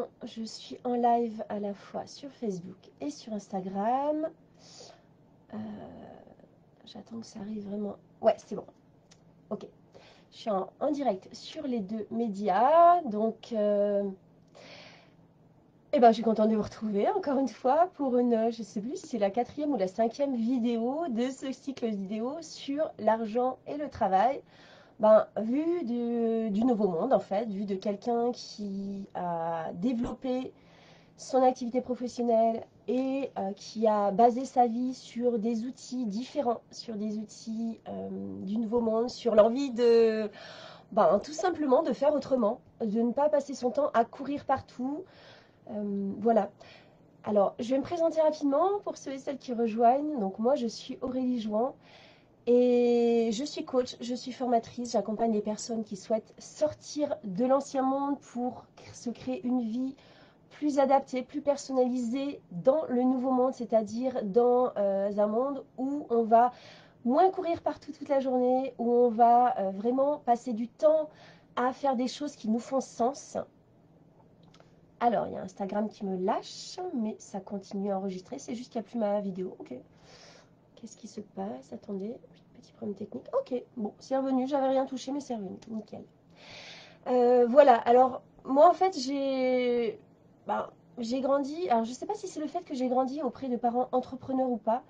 maintenant, je suis en live à la fois sur Facebook et sur Instagram. J'attends que ça arrive vraiment. Ouais, c'est bon. Ok. Je suis en direct sur les deux médias. Donc, je suis contente de vous retrouver encore une fois pour une, je ne sais plus si c'est la 4e ou la 5e vidéo de ce cycle vidéo sur l'argent et le travail. Vu du nouveau monde, en fait, vu de quelqu'un qui a développé son activité professionnelle et qui a basé sa vie sur des outils différents, sur des outils du nouveau monde, sur l'envie de, tout simplement de faire autrement, de ne pas passer son temps à courir partout. Voilà. Alors, je vais me présenter rapidement pour ceux et celles qui rejoignent. Donc, moi, je suis Aurélie Jouan. Et je suis coach, je suis formatrice, j'accompagne les personnes qui souhaitent sortir de l'ancien monde pour se créer une vie plus adaptée, plus personnalisée dans le nouveau monde, c'est-à-dire dans un monde où on va moins courir partout toute la journée, où on va vraiment passer du temps à faire des choses qui nous font sens. Alors, il y a Instagram qui me lâche, mais ça continue à enregistrer, c'est juste qu'il n'y a plus ma vidéo. Ok. Qu'est-ce qui se passe? Attendez, petit problème technique. Ok, bon, c'est revenu. J'avais rien touché, mais c'est revenu. Nickel. Voilà, alors, moi, en fait, j'ai grandi. Alors, je ne sais pas si c'est le fait que j'ai grandi auprès de parents entrepreneurs ou pas,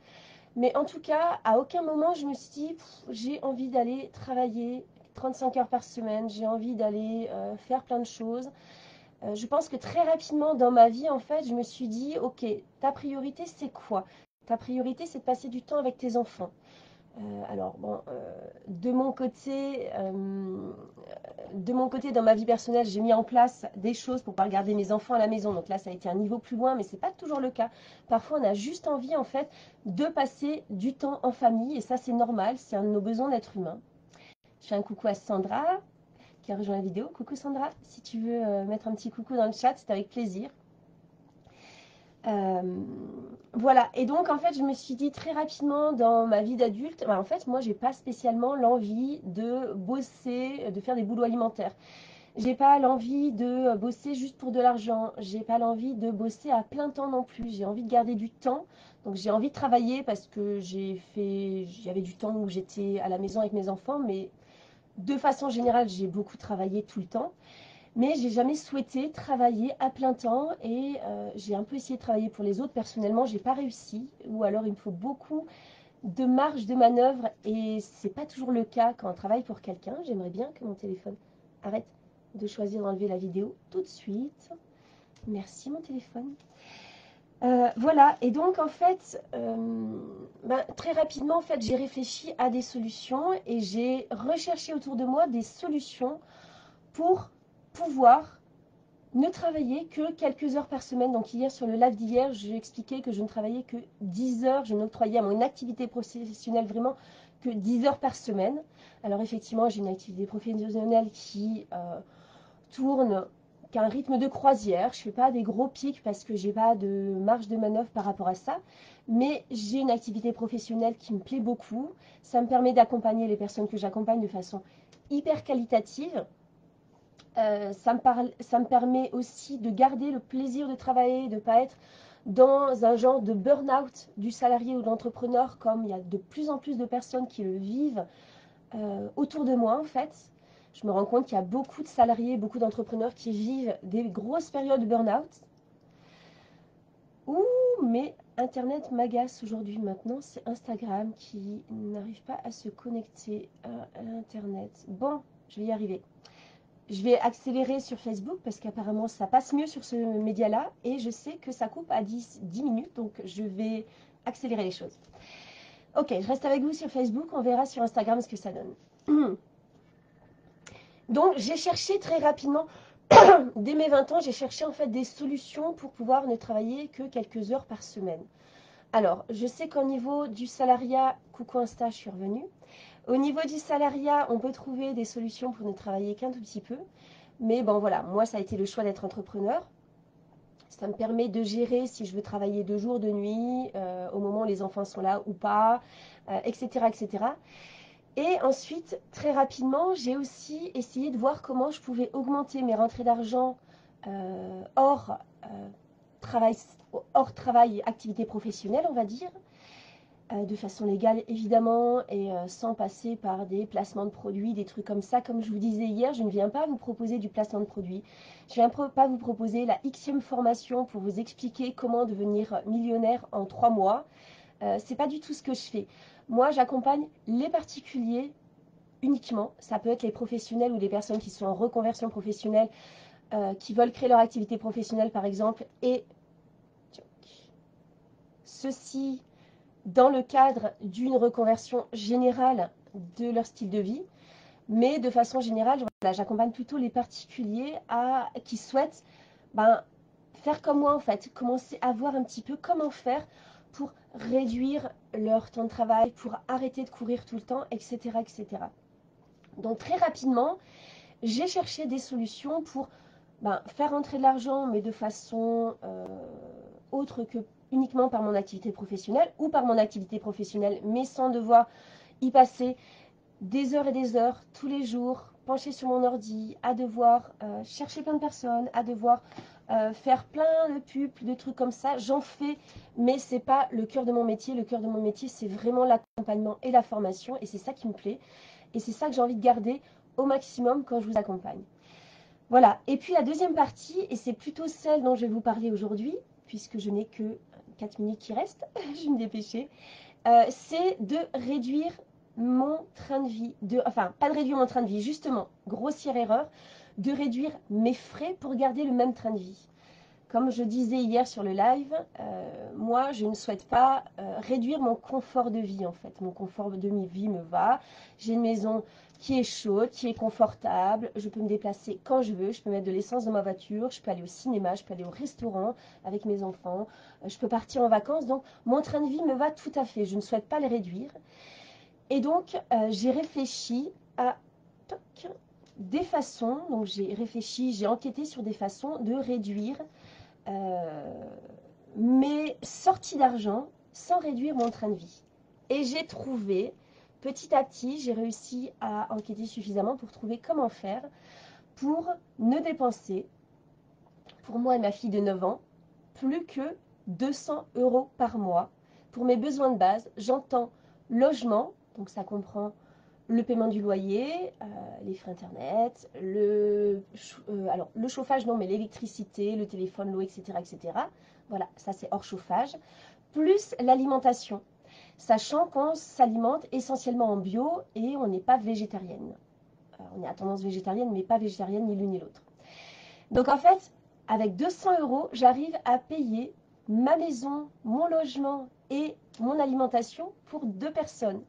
mais en tout cas, à aucun moment, je me suis dit, j'ai envie d'aller travailler 35 heures par semaine, j'ai envie d'aller faire plein de choses. Je pense que très rapidement dans ma vie, en fait, je me suis dit, ok, ta priorité, c'est quoi? Ta priorité, c'est de passer du temps avec tes enfants. De mon côté, dans ma vie personnelle, j'ai mis en place des choses pour pas garder mes enfants à la maison. Donc là, ça a été un niveau plus loin, mais c'est pas toujours le cas. Parfois, on a juste envie, en fait, de passer du temps en famille, et ça, c'est normal. C'est un de nos besoins d'être humain. Je fais un coucou à Sandra qui a rejoint la vidéo. Coucou Sandra, si tu veux mettre un petit coucou dans le chat, c'est avec plaisir. Voilà, et donc en fait je me suis dit très rapidement dans ma vie d'adulte, en fait moi j'ai pas spécialement l'envie de bosser, de faire des boulots alimentaires. J'ai pas l'envie de bosser juste pour de l'argent, j'ai pas l'envie de bosser à plein temps non plus, j'ai envie de garder du temps. Donc j'ai envie de travailler parce que j'avais du temps où j'étais à la maison avec mes enfants, mais de façon générale j'ai beaucoup travaillé tout le temps. Mais j'ai jamais souhaité travailler à plein temps et j'ai un peu essayé de travailler pour les autres. Personnellement, j'ai pas réussi ou alors il me faut beaucoup de marge de manœuvre et c'est pas toujours le cas quand on travaille pour quelqu'un. J'aimerais bien que mon téléphone arrête de choisir d'enlever la vidéo tout de suite. Merci mon téléphone. Voilà, et donc en fait, très rapidement, en fait, j'ai réfléchi à des solutions et j'ai recherché autour de moi des solutions pour pouvoir ne travailler que quelques heures par semaine. Donc hier, sur le live d'hier, j'ai expliqué que je ne travaillais que 10 heures. Je n'octroyais à mon activité professionnelle vraiment que 10 heures par semaine. Alors effectivement, j'ai une activité professionnelle qui tourne qu'à un rythme de croisière. Je ne fais pas des gros pics parce que je n'ai pas de marge de manœuvre par rapport à ça. Mais j'ai une activité professionnelle qui me plaît beaucoup. Ça me permet d'accompagner les personnes que j'accompagne de façon hyper qualitative. Ça me permet aussi de garder le plaisir de travailler, de ne pas être dans un genre de burn-out du salarié ou de l'entrepreneur, comme il y a de plus en plus de personnes qui le vivent autour de moi en fait. Je me rends compte qu'il y a beaucoup de salariés, beaucoup d'entrepreneurs qui vivent des grosses périodes de burn-out. Ouh, mais Internet m'agace aujourd'hui. Maintenant, c'est Instagram qui n'arrive pas à se connecter à l'Internet. Bon, je vais y arriver. Je vais accélérer sur Facebook parce qu'apparemment ça passe mieux sur ce média-là et je sais que ça coupe à 10 minutes, donc je vais accélérer les choses. Ok, je reste avec vous sur Facebook, on verra sur Instagram ce que ça donne. Donc j'ai cherché très rapidement, dès mes 20 ans, j'ai cherché en fait des solutions pour pouvoir ne travailler que quelques heures par semaine. Alors, je sais qu'au niveau du salariat, coucou Insta, je suis revenue. Au niveau du salariat, on peut trouver des solutions pour ne travailler qu'un tout petit peu. Mais bon, voilà, moi, ça a été le choix d'être entrepreneur. Ça me permet de gérer si je veux travailler de jour, de nuit, au moment où les enfants sont là ou pas, etc., etc. Et ensuite, très rapidement, j'ai aussi essayé de voir comment je pouvais augmenter mes rentrées d'argent hors, travail, hors travail, activité professionnelle, on va dire, de façon légale évidemment, et sans passer par des placements de produits, des trucs comme ça. Comme je vous disais hier, je ne viens pas vous proposer du placement de produits, je ne viens pas vous proposer la Xème formation pour vous expliquer comment devenir millionnaire en 3 mois. C'est pas du tout ce que je fais. Moi, j'accompagne les particuliers uniquement. Ça peut être les professionnels ou les personnes qui sont en reconversion professionnelle, qui veulent créer leur activité professionnelle par exemple, et ceci dans le cadre d'une reconversion générale de leur style de vie. Mais de façon générale, voilà, j'accompagne plutôt les particuliers qui souhaitent faire comme moi en fait, commencer à voir un petit peu comment faire pour réduire leur temps de travail, pour arrêter de courir tout le temps, etc. etc. Donc très rapidement, j'ai cherché des solutions pour faire rentrer de l'argent, mais de façon autre que uniquement par mon activité professionnelle, ou par mon activité professionnelle, mais sans devoir y passer des heures et des heures, tous les jours, pencher sur mon ordi, à devoir chercher plein de personnes, à devoir faire plein de pubs, de trucs comme ça. J'en fais, mais c'est pas le cœur de mon métier. Le cœur de mon métier, c'est vraiment l'accompagnement et la formation, et c'est ça qui me plaît. Et c'est ça que j'ai envie de garder au maximum quand je vous accompagne. Voilà, et puis la deuxième partie, et c'est plutôt celle dont je vais vous parler aujourd'hui, puisque je n'ai que 4 minutes qui restent, je vais me dépêcher, c'est de réduire mon train de vie, enfin pas de réduire mon train de vie, justement, grossière erreur, de réduire mes frais pour garder le même train de vie. Comme je disais hier sur le live, moi je ne souhaite pas réduire mon confort de vie en fait. Mon confort de vie me va, j'ai une maison qui est chaude, qui est confortable, je peux me déplacer quand je veux, je peux mettre de l'essence dans ma voiture, je peux aller au cinéma, je peux aller au restaurant avec mes enfants, je peux partir en vacances, donc mon train de vie me va tout à fait, je ne souhaite pas le réduire. Et donc j'ai réfléchi à des façons, donc j'ai enquêté sur des façons de réduire mes sorties d'argent sans réduire mon train de vie. Et j'ai trouvé, petit à petit, j'ai réussi à enquêter suffisamment pour trouver comment faire pour ne dépenser, pour moi et ma fille de 9 ans, plus que 200 € par mois pour mes besoins de base. J'entends logement, donc ça comprend le paiement du loyer, les frais internet, alors le chauffage non, mais l'électricité, le téléphone, l'eau, etc., etc. Voilà, ça c'est hors chauffage, plus l'alimentation, sachant qu'on s'alimente essentiellement en bio et on n'est pas végétarienne. On est à tendance végétarienne, mais pas végétarienne ni l'une ni l'autre. Donc en fait, avec 200 €, j'arrive à payer ma maison, mon logement et mon alimentation pour 2 personnes,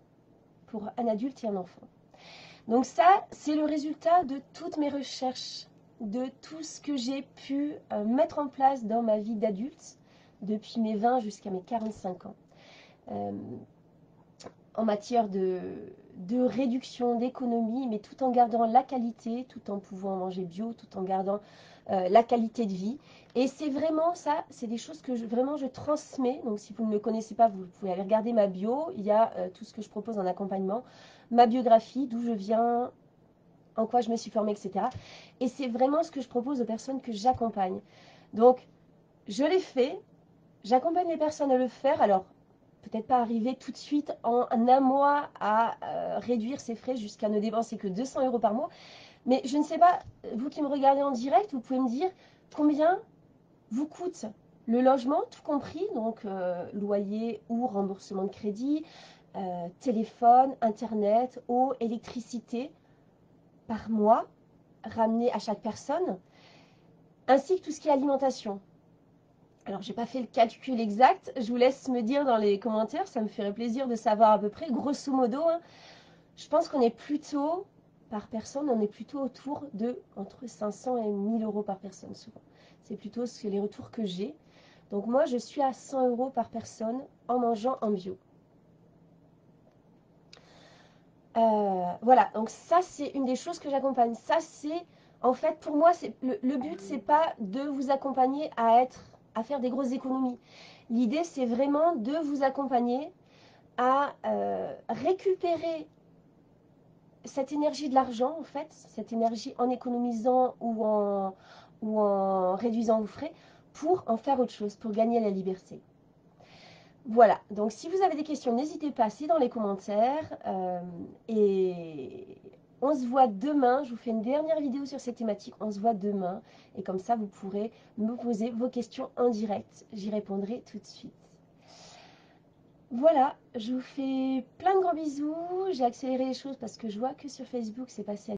pour un adulte et un enfant. Donc ça, c'est le résultat de toutes mes recherches, de tout ce que j'ai pu mettre en place dans ma vie d'adulte, depuis mes 20 jusqu'à mes 45 ans. En matière de réduction, d'économie, mais tout en gardant la qualité, tout en pouvant manger bio, tout en gardant la qualité de vie. Et c'est vraiment ça, c'est des choses que vraiment je transmets. Donc si vous ne me connaissez pas, vous pouvez aller regarder ma bio. Il y a tout ce que je propose en accompagnement, ma biographie, d'où je viens, en quoi je me suis formée, etc. Et c'est vraiment ce que je propose aux personnes que j'accompagne. Donc je l'ai fait, j'accompagne les personnes à le faire. Alors peut-être pas arriver tout de suite en un mois à réduire ses frais jusqu'à ne dépenser que 200 € par mois. Mais je ne sais pas, vous qui me regardez en direct, vous pouvez me dire combien vous coûte le logement, tout compris, donc loyer ou remboursement de crédit, téléphone, internet, eau, électricité par mois, ramené à chaque personne, ainsi que tout ce qui est alimentation. Alors, j'ai pas fait le calcul exact, je vous laisse me dire dans les commentaires, ça me ferait plaisir de savoir à peu près, grosso modo, hein, je pense qu'on est plutôt, par personne, on est plutôt autour de entre 500 et 1000 € par personne souvent. C'est plutôt les retours que j'ai. Donc moi, je suis à 100 € par personne en mangeant en bio. Voilà, donc ça, c'est une des choses que j'accompagne. Ça, c'est, en fait, pour moi, le but, c'est pas de vous accompagner à faire des grosses économies. L'idée, c'est vraiment de vous accompagner à récupérer cette énergie de l'argent, en fait, cette énergie en économisant ou ou en réduisant vos frais pour en faire autre chose, pour gagner la liberté. Voilà, donc si vous avez des questions, n'hésitez pas, c'est dans les commentaires. Et on se voit demain, je vous fais une dernière vidéo sur cette thématique, on se voit demain. Et comme ça, vous pourrez me poser vos questions en direct, j'y répondrai tout de suite. Voilà, je vous fais plein de gros bisous. J'ai accéléré les choses parce que je vois que sur Facebook, c'est passé à